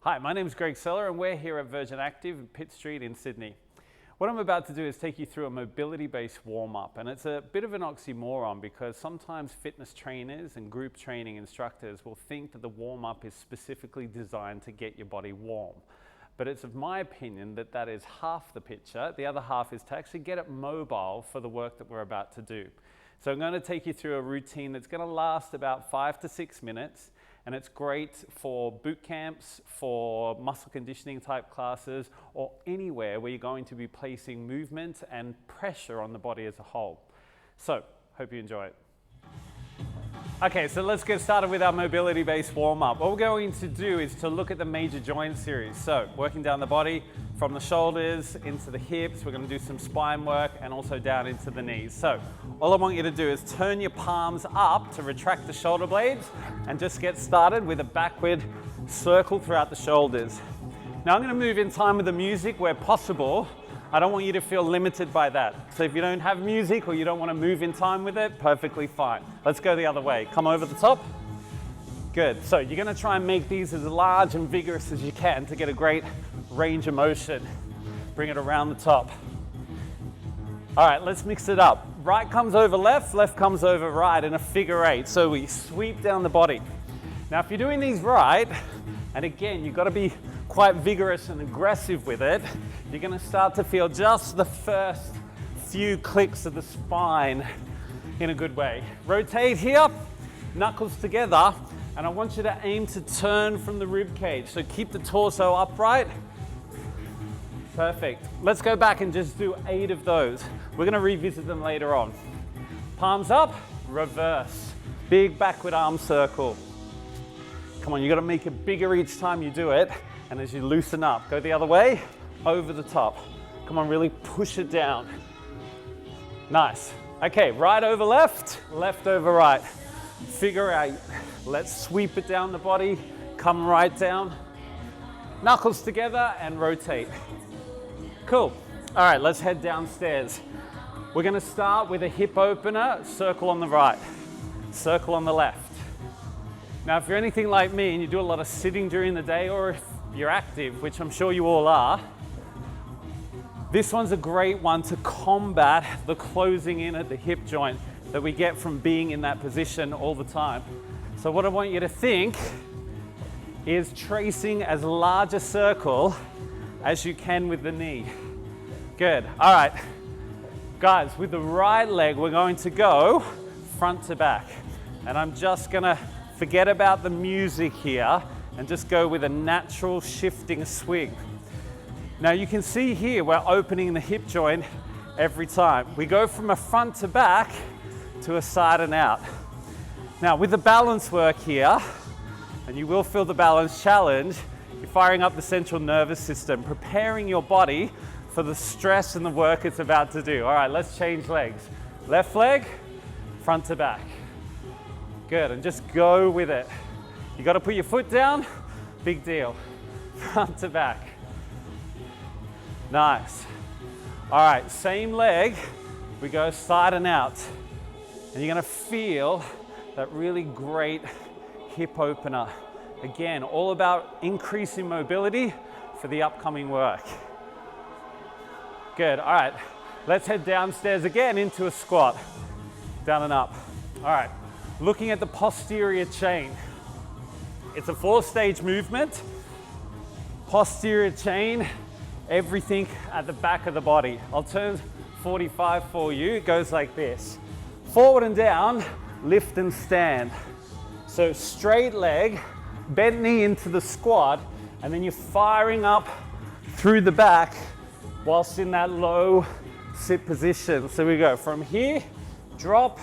Hi, my name is Sellar and we're here at Virgin Active in Pitt Street in Sydney. What I'm about to do is take you through a mobility-based warm-up, and it's a bit of an oxymoron because sometimes fitness trainers and group training instructors will think that the warm-up is specifically designed to get your body warm. But it's of my opinion that that is half the picture. The other half is to actually get it mobile for the work that we're about to do. So I'm going to take you through a routine that's going to last about 5 to 6 minutes. And it's great for boot camps, for muscle conditioning type classes, or anywhere where you're going to be placing movement and pressure on the body as a whole. So, hope you enjoy it. Okay, so let's get started with our mobility-based warm-up. What we're going to do is to look at the major joint series. So, working down the body from the shoulders into the hips. We're going to do some spine work and also down into the knees. So, all I want you to do is turn your palms up to retract the shoulder blades and just get started with a backward circle throughout the shoulders. Now, I'm going to move in time with the music where possible. I don't want you to feel limited by that. So if you don't have music or you don't want to move in time with it, perfectly fine. Let's go the other way. Come over the top. Good. So you're going to try and make these as large and vigorous as you can to get a great range of motion. Bring it around the top. All right, let's mix it up. Right comes over left, left comes over right in a figure eight. So we sweep down the body. Now, if you're doing these right, and again, you've got to be quite vigorous and aggressive with it, you're going to start to feel just the first few clicks of the spine in a good way. Rotate here, knuckles together, and I want you to aim to turn from the rib cage. So keep the torso upright. Perfect. Let's go back and just do 8 of those. We're going to revisit them later on. Palms up, reverse. Big backward arm circle. Come on, you got to make it bigger each time you do it. And as you loosen up, go the other way, over the top. Come on, really push it down. Nice. Okay, right over left, left over right. Figure eight. Let's sweep it down the body, come right down. Knuckles together and rotate. Cool. All right, let's head downstairs. We're gonna start with a hip opener, circle on the right, circle on the left. Now, if you're anything like me and you do a lot of sitting during the day, or if you're active, which I'm sure you all are, this one's a great one to combat the closing in at the hip joint that we get from being in that position all the time. So what I want you to think is tracing as large a circle as you can with the knee. Good. All right. Guys, with the right leg, we're going to go front to back. And I'm just going to forget about the music here and just go with a natural shifting swing. Now you can see here we're opening the hip joint every time. We go from a front to back to a side and out. Now with the balance work here, and you will feel the balance challenge, you're firing up the central nervous system, preparing your body for the stress and the work it's about to do. All right, let's change legs. Left leg, front to back. Good, and just go with it. You got to put your foot down, big deal. Front to back. Nice. All right, same leg, we go side and out. And you're going to feel that really great hip opener. Again, all about increasing mobility for the upcoming work. Good, all right. Let's head downstairs again into a squat. Down and up. All right, looking at the posterior chain. It's a 4-stage movement. Posterior chain, everything at the back of the body. I'll turn 45 for you. It goes like this. Forward and down, lift and stand. So straight leg, bent knee into the squat, and then you're firing up through the back whilst in that low sit position. So we go from here, drop,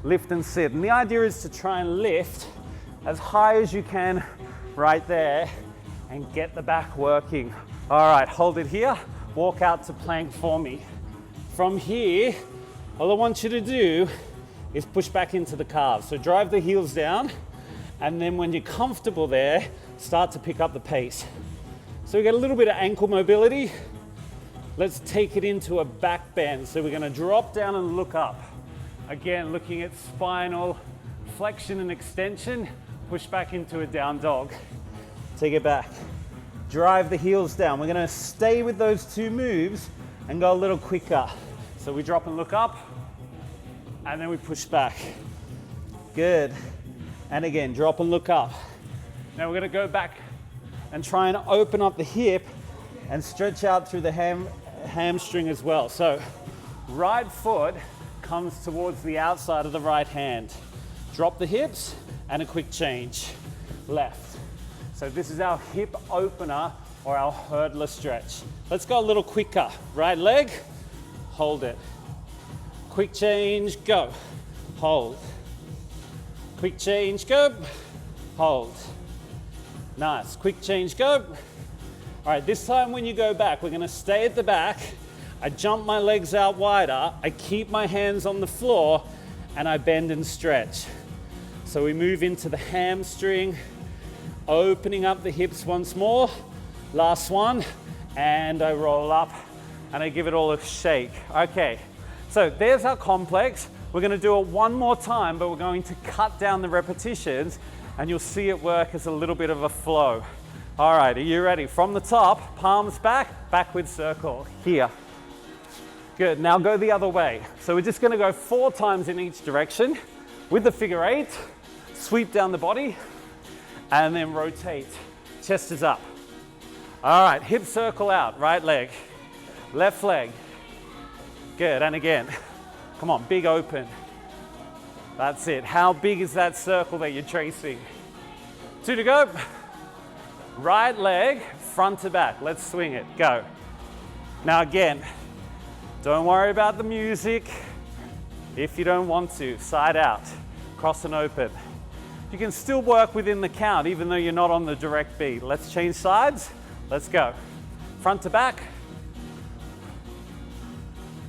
lift and sit. And the idea is to try and lift as high as you can right there and get the back working. All right, hold it here. Walk out to plank for me. From here, all I want you to do is push back into the calves. So drive the heels down, and then when you're comfortable there, start to pick up the pace. So we get a little bit of ankle mobility. Let's take it into a back bend. So we're gonna drop down and look up. Again, looking at spinal flexion and extension. Push back into a down dog. Take it back. drive the heels down. We're gonna stay with those two moves and go a little quicker. So we drop and look up, and then we push back. Good. And again, drop and look up. Now we're gonna go back and try and open up the hip and stretch out through the hamstring as well. So right foot comes towards the outside of the right hand. Drop the hips and a quick change. Left. So this is our hip opener or our hurdler stretch. Let's go a little quicker. Right leg, hold it. Quick change, go. Hold. Quick change, go. Hold. Nice. Quick change, go. All right, this time when you go back, we're gonna stay at the back. I jump my legs out wider. I keep my hands on the floor and I bend and stretch. So we move into the hamstring, opening up the hips once more. Last one, and I roll up and I give it all a shake. Okay, so there's our complex. We're gonna do it one more time, but we're going to cut down the repetitions and you'll see it work as a little bit of a flow. All right, are you ready? From the top, palms back, backward circle, here. Good, now go the other way. So we're just gonna go 4 times in each direction with the figure 8, sweep down the body, and then rotate. Chest is up. All right, hip circle out, right leg, left leg. Good, and again. Come on, big open. That's it. How big is that circle that you're tracing? 2 to go. Right leg, front to back. Let's swing it, go. Now again, don't worry about the music. If you don't want to, side out, cross and open. You can still work within the count even though you're not on the direct beat. Let's change sides, let's go. Front to back.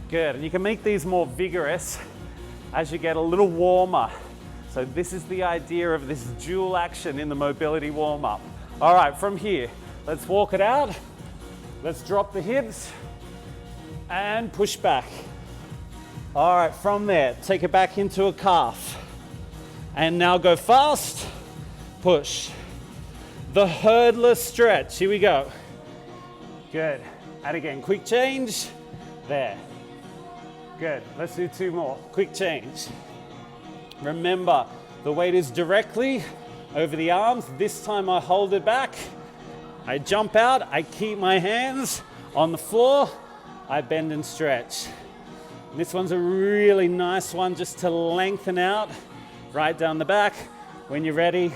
Good, and you can make these more vigorous as you get a little warmer. So this is the idea of this dual action in the mobility warm-up. All right, from here, let's walk it out. Let's drop the hips and push back. All right, from there, take it back into a calf. And now go fast, push. The hurdler stretch, here we go. Good, and again, quick change, there. Good, let's do 2 more, quick change. Remember, the weight is directly over the arms. This time I hold it back. I jump out, I keep my hands on the floor, I bend and stretch. And this one's a really nice one just to lengthen out, right down the back. When you're ready,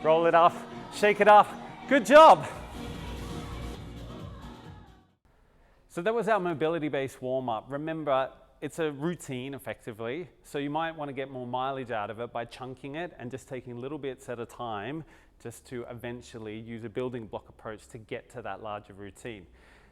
roll it up, shake it up. Good job. So that was our mobility-based warm-up. Remember, it's a routine effectively, so you might want to get more mileage out of it by chunking it and just taking little bits at a time just to eventually use a building block approach to get to that larger routine.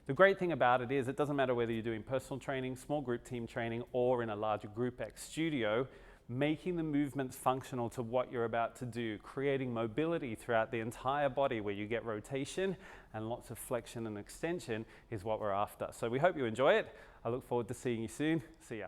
The great thing about it is it doesn't matter whether you're doing personal training, small group team training, or in a larger group X studio, making the movements functional to what you're about to do, creating mobility throughout the entire body where you get rotation and lots of flexion and extension is what we're after. So we hope you enjoy it. I look forward to seeing you soon. See ya.